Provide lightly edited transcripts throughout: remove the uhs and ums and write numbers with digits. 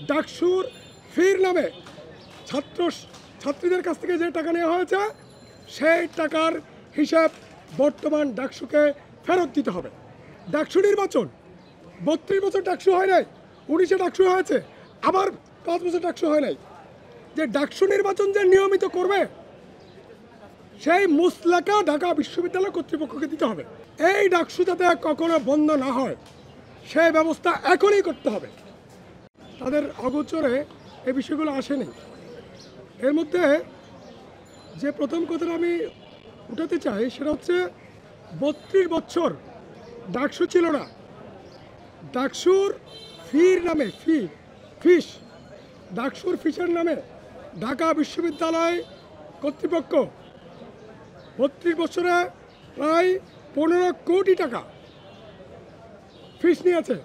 ডাকসুর ফির নামে ছাত্রীদের কাছ থেকে যে টাকা নেওয়া হয়েছে সেই টাকার হিসাব বর্তমান ডাকসুকে ফেরত দিতে হবে। ডাকসু নির্বাচন 32 বছর ডাকসু হয় নাই, 19-এ ডাকসু হয়েছে, আবার 5 বছর ডাকসু হয় নাই। যে ডাকসু নির্বাচন যে নিয়মিত করবে সেই মুসলাকা ঢাকা বিশ্ববিদ্যালয় কর্তৃপক্ষকে দিতে হবে। এই ডাকসু যাতে কখনো বন্ধ না হয় সেই ব্যবস্থা এখনই করতে হবে। তাদের অগোচরে এই বিষয়গুলো আসেনি। এর মধ্যে যে প্রথম কথাটা আমি উঠাতে চাই সেটা হচ্ছে 32 বছর ডাকসু ছিল না। ডাকসুর ফির নামে ফিস ডাকসুর ফিসের নামে ঢাকা বিশ্ববিদ্যালয় কর্তৃপক্ষ 32 বছরে প্রায় 15 কোটি টাকা ফিস নিয়েছে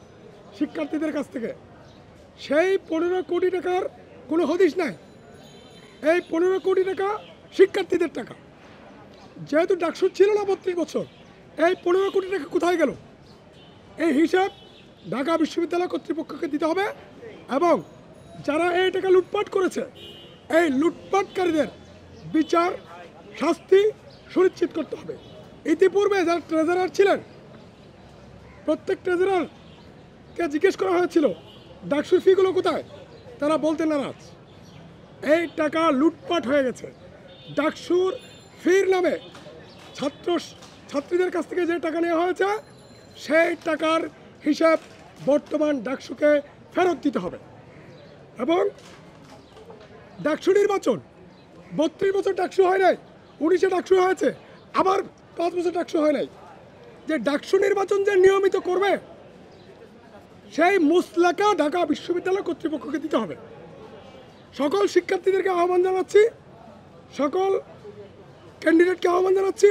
শিক্ষার্থীদের কাছ থেকে। সেই 15 কোটি টাকার কোনো হদিশ নাই। এই 15 কোটি টাকা শিক্ষার্থীদের টাকা। যেহেতু ডাকসু ছিল না 32 বছর, এই 15 কোটি টাকা কোথায় গেল এই হিসাব ঢাকা বিশ্ববিদ্যালয় কর্তৃপক্ষকে দিতে হবে এবং যারা এই টাকা লুটপাট করেছে এই লুটপাটকারীদের বিচার শাস্তি সুনিশ্চিত করতে হবে। ইতিপূর্বে যারা ট্রেজারার ছিলেন প্রত্যেক ট্রেজারারকে জিজ্ঞেস করা হয়েছিল ডাকসুর ফিগুলো কোথায়, তারা বলতে নারাজ। এই টাকা লুটপাট হয়ে গেছে। ডাকসুর ফির নামে ছাত্রীদের কাছ থেকে যে টাকা নেওয়া হয়েছে সেই টাকার হিসাব বর্তমান ডাকসুকে ফেরত দিতে হবে এবং ডাকসু নির্বাচন 32 বছর ডাকসু হয় নাই, 19-এ ডাকসু হয়েছে, আবার 5 বছর ডাকসু হয় নাই। যে ডাকসু নির্বাচন যে নিয়মিত করবে সেই মুসলাকা ঢাকা বিশ্ববিদ্যালয় কর্তৃপক্ষকে দিতে হবে। সকল শিক্ষার্থীদেরকে আহ্বান জানাচ্ছি, সকল ক্যান্ডিডেটকে আহ্বান জানাচ্ছি,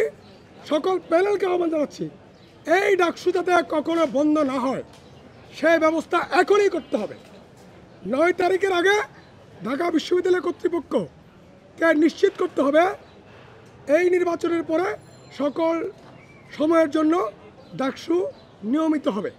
সকল প্যানেলকে আহ্বান জানাচ্ছি, এই ডাকসু যাতে কখনো বন্ধ না হয় সেই ব্যবস্থা এখনই করতে হবে। 9 তারিখের আগে ঢাকা বিশ্ববিদ্যালয় কর্তৃপক্ষকে নিশ্চিত করতে হবে এই নির্বাচনের পরে সকল সময়ের জন্য ডাকসু নিয়মিত হবে।